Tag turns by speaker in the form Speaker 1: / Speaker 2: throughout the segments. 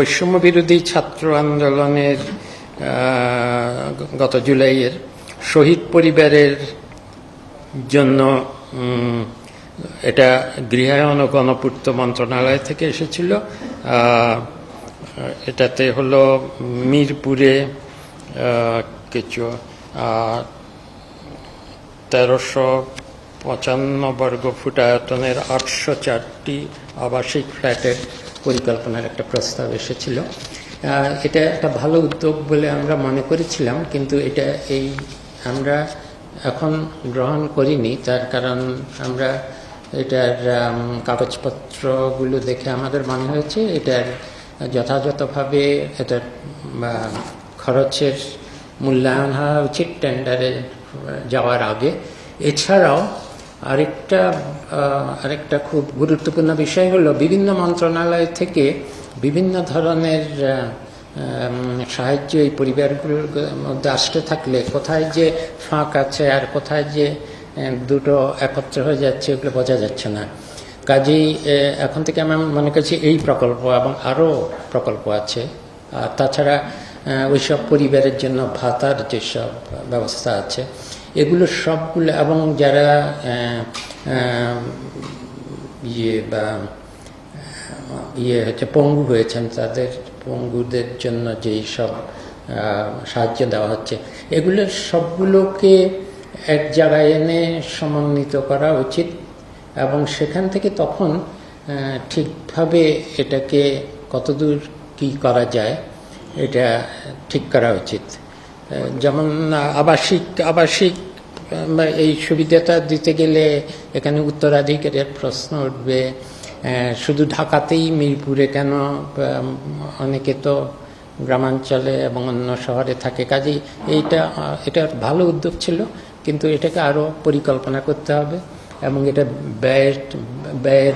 Speaker 1: বৈষম্য বিরোধী ছাত্র আন্দোলনের গত জুলাইয়ের শহীদ পরিবারের জন্য এটা গৃহায়ন ও গণপূর্ত মন্ত্রণালয় থেকে এসেছিল। এটাতে হলো মিরপুরে কিছু 1355 বর্গ ফুট আয়তনের 804টি আবাসিক ফ্ল্যাটের পরিকল্পনার একটা প্রস্তাব এসেছিল। এটা একটা ভালো উদ্যোগ বলে আমরা মনে করেছিলাম, কিন্তু এটা আমরা এখন গ্রহণ করিনি। তার কারণ আমরা এটার কাগজপত্রগুলো দেখে আমাদের মনে হয়েছে এটার যথাযথভাবে এটার খরচের মূল্যায়ন হওয়া উচিত টেন্ডারে যাওয়ার আগে। এছাড়াও আরেকটা খুব গুরুত্বপূর্ণ বিষয় হলো বিভিন্ন মন্ত্রণালয় থেকে বিভিন্ন ধরনের সাহায্য এই পরিবারগুলোর মধ্যে আসতে থাকলে কোথায় যে ফাঁক আছে আর কোথায় যে দুটো একত্র হয়ে যাচ্ছে এগুলো বোঝা যাচ্ছে না। কাজেই এখন থেকে আমি মনে করছি এই প্রকল্প এবং আরও প্রকল্প আছে। আর তাছাড়া ওইসব পরিবারের জন্য ভাতার যেসব ব্যবস্থা আছে এগুলো সবগুলো, এবং যারা পঙ্গু হয়েছেন তাদের পঙ্গুদের জন্য যেই সব সাহায্য দেওয়া হচ্ছে এগুলো সবগুলোকে এক জায়গায় এনে সমন্বিত করা উচিত এবং সেখান থেকে তখন ঠিকভাবে এটাকে কতদূর কি করা যায় এটা ঠিক করা উচিত। যেমন আবাসিক এই সুবিধাটা দিতে গেলে এখানে উত্তরাধিকারের প্রশ্ন উঠবে। শুধু ঢাকাতেই মিরপুরে কেন? অনেকে তো গ্রামাঞ্চলে এবং অন্য শহরে থাকে। কাজেই এটা ভালো উদ্যোগ ছিল, কিন্তু এটাকে আরও পরিকল্পনা করতে হবে এবং এটা ব্যয়ের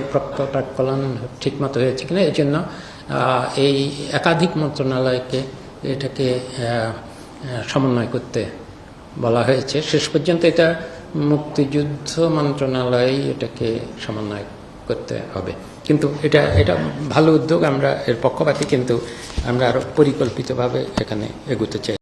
Speaker 1: প্রাক্কলন ঠিকমতো হয়েছে কিনা এই জন্য এই একাধিক মন্ত্রণালয়কে এটাকে সমন্বয় করতে বলা হয়েছে। শেষ পর্যন্ত এটা মুক্তিযুদ্ধ মন্ত্রণালয় এটাকে সমন্বয় করতে হবে। কিন্তু এটা ভালো উদ্যোগ, আমরা এর পক্ষপাতী, কিন্তু আমরা আরো পরিকল্পিতভাবে এখানে এগোতে চাই।